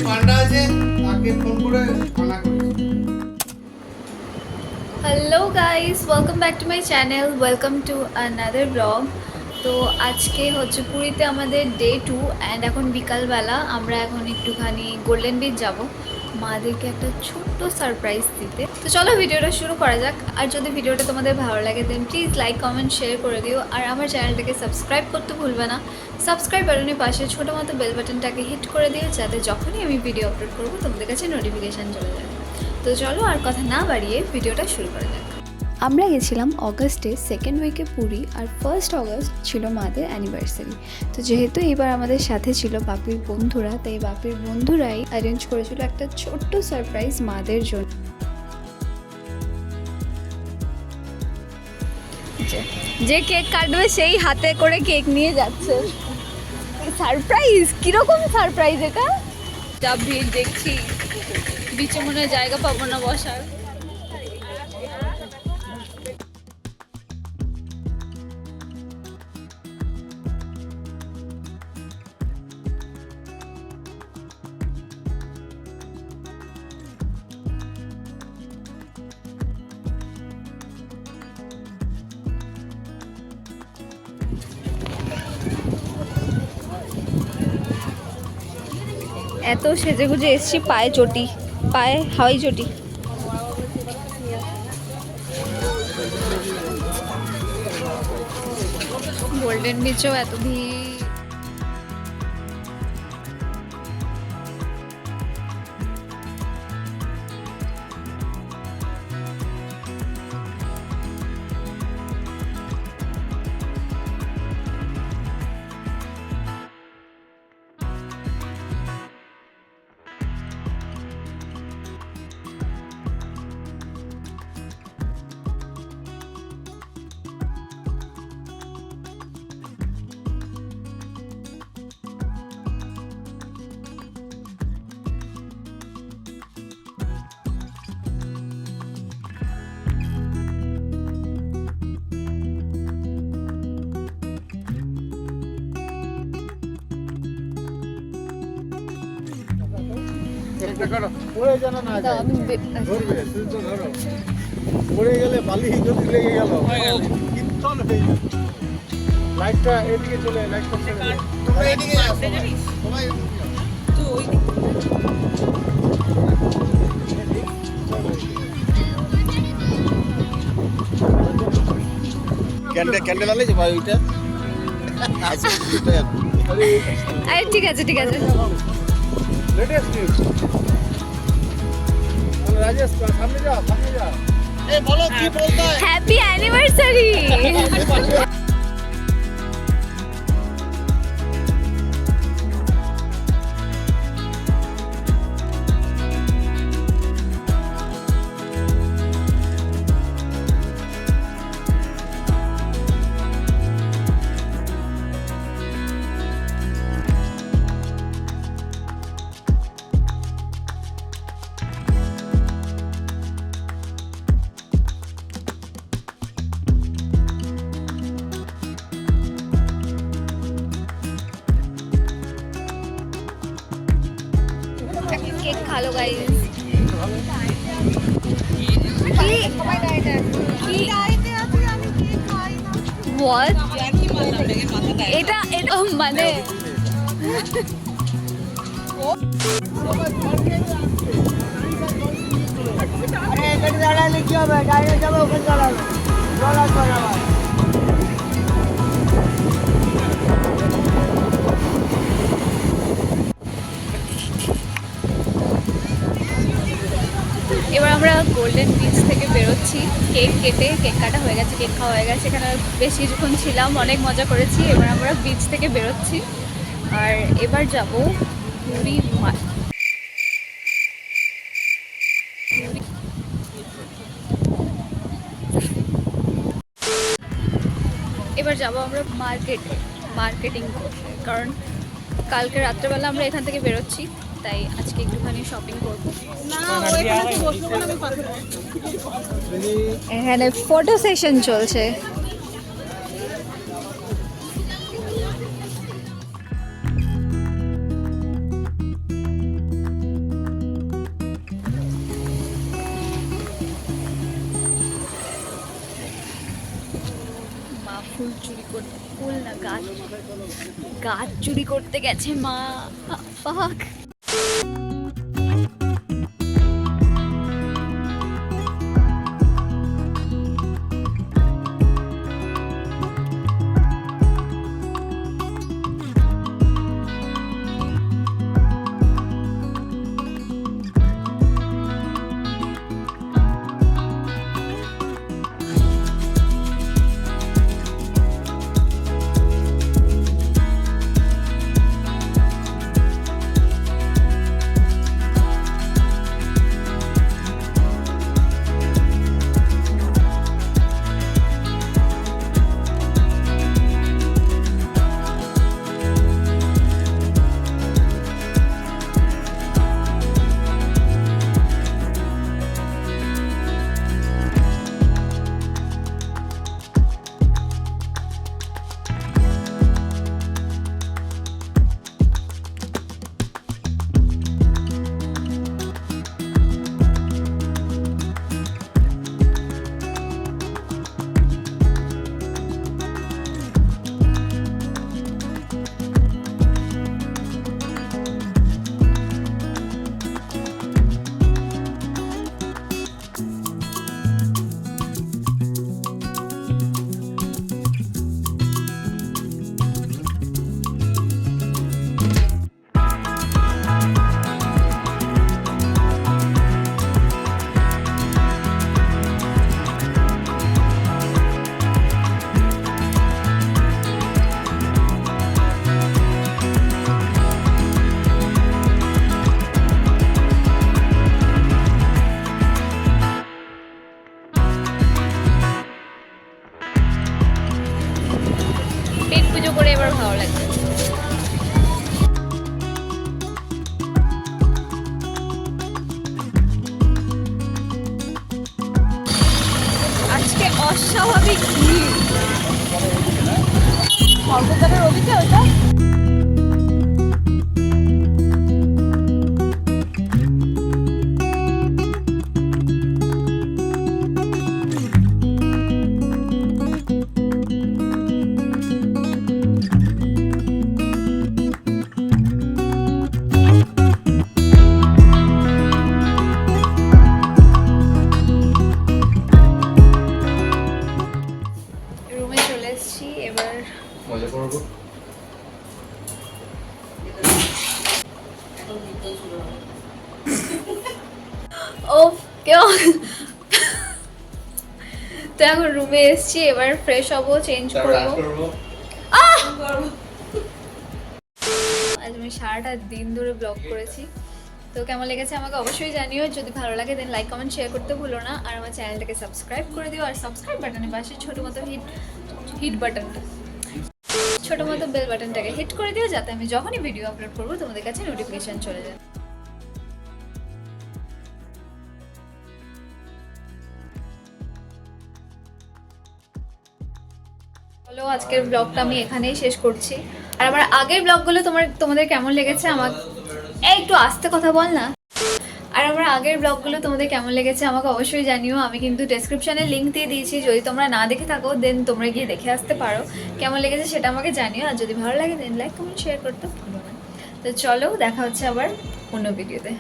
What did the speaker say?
পান্ডা আছে তাকে ফোন করে মানা করেছি। Hello guys, welcome back to my channel, welcome to another blog. তো আজকে হচ্ছে পুরীতে আমাদের ডে 2 অ্যান্ড এখন বিকালবেলা আমরা এখন একটুখানি গোল্ডেন বিচ যাব মাদেরকে একটা ছোট্ট সারপ্রাইজ দিতে। তো চলো ভিডিওটা শুরু করা যাক। আর যদি ভিডিওটা তোমাদের ভালো লাগে দেন প্লিজ লাইক কমেন্ট শেয়ার করে দিও। আর আমার চ্যানেলটাকে সাবস্ক্রাইব করতে ভুলবে না। সাবস্ক্রাইব বাটনের পাশে ছোটো মতো বেল বাটনটাকে হিট করে দিও, যাতে যখনই আমি ভিডিও আপলোড করবো তোমাদের কাছে নোটিফিকেশান চলে যায়। তো চলো আর কথা না বাড়িয়ে ভিডিওটা শুরু করা যাক। আমরা গেছিলাম অগস্টে সেকেন্ড উইকে পুরী, আর 1 অগস্ট ছিল মাদের অ্যানিভার্সারি। তো যেহেতু এবার আমাদের সাথে ছিল বাপির বন্ধুরা, তাই বাপির বন্ধুরাই অ্যারেঞ্জ করেছিল একটা ছোট্ট সারপ্রাইজ মাদের জন্য। যে কেক কাটবে সেই হাতে করে কেক নিয়ে যাচ্ছে। সারপ্রাইজ কিরকম সারপ্রাইজ এটা? যা ভিড় দেখছি, বিচে মনে হয় জায়গা পাবো না বসার। এত সেজে গুজে এসছি, পায়ে চটি, পায়ে হাওয়াই চটি। গোল্ডেন বিচেও এত ভিড়। পড়ে যেন না যায়। ধরবে, তুই তো ধরো। পড়ে গেলে বালি যদি লেগে গেল কীর্তন হয়ে যাবে। লাইটটা এদিকে চলে, লাইটটা ছেড়ে দে। তোমরা এদিকে যাও, সবাই এদিকে যাও। ক্যান্ডেল আলে যে ভাই ওইটা আরে ঠিক আছে ঠিক আছে। Latest news. রাজেশ সামনে যাও, সামনে যাও। এই বলো কি বলতে হয়? Happy anniversary. কেক খালো গাইস। এটা এটা মানে দাঁড়ালে কি হবে? ডাইরেক্ট যাবে ওখানে দাঁড়াবে। এবার আমরা গোল্ডেন বিচ থেকে বেরোচ্ছি। কেক কাটা হয়ে গেছে, কেক খাওয়া হয়ে গেছে। এখানে বেশ কিছুক্ষণ ছিলাম, অনেক মজা করেছি। এবার আমরা বিচ থেকে বেরোচ্ছি আর এবার যাব পুরী মা। এবার যাব আমরা মার্কেটিং করতে, কারণ কালকে রাত্রেবেলা আমরা এখান থেকে বেরোচ্ছি, তাই আজকে একটুখানি শপিং করবো। এখানে ফটো সেশন চলছে। ফুল চুরি করতে, ফুল না গাছ, গাছ চুরি করতে গেছে মা। পাক পেট পুজো করে এবার ভালো লাগছে। আজকে অস্বাভাবিক ভিড়। সর্বদারের অভিজ্ঞতা ওটা রুমে চলে এসেছি এবার। মজা করবো। ও কেউ তো এখন রুমে এসেছি, এবার ফ্রেশ হবো, চেঞ্জ করবো। আজ আমি সারাটা দিন ধরে ব্লগ করেছি, তো কেমন লেগেছে আমাকে অবশ্যই জানিও। যদি ভালো লাগে দেন লাইক কমেন্ট শেয়ার করতে ভুলো না, আর আমার চ্যানেলটাকে সাবস্ক্রাইব করে দিও। আর সাবস্ক্রাইব বাটনের পাশে ছোটো মতো হিট বাটনটা, ছোটো মতো বেল বাটনটাকে হিট করে দিও, যাতে আমি যখনই ভিডিও আপলোড করবো তোমাদের কাছে নোটিফিকেশান চলে যায়। চলো আজকের ব্লগটা আমি এখানেই শেষ করছি। আর আমার আগের ব্লগগুলো তোমাদের কেমন লেগেছে আমাকে একটু আস্তে কথা বল না। আর আমার আগের ব্লগগুলো তোমাদের কেমন লেগেছে আমাকে অবশ্যই জানিও। আমি কিন্তু ডেসক্রিপশানে লিঙ্ক দিয়ে দিয়েছি, যদি তোমরা না দেখে থাকো দেন তোমরা গিয়ে দেখে আসতে পারো। কেমন লেগেছে সেটা আমাকে জানিও, আর যদি ভালো লাগে দেন লাইক কমেন্ট শেয়ার করতে ভুলো না। তো চলো দেখা হচ্ছে আবার অন্য ভিডিওতে।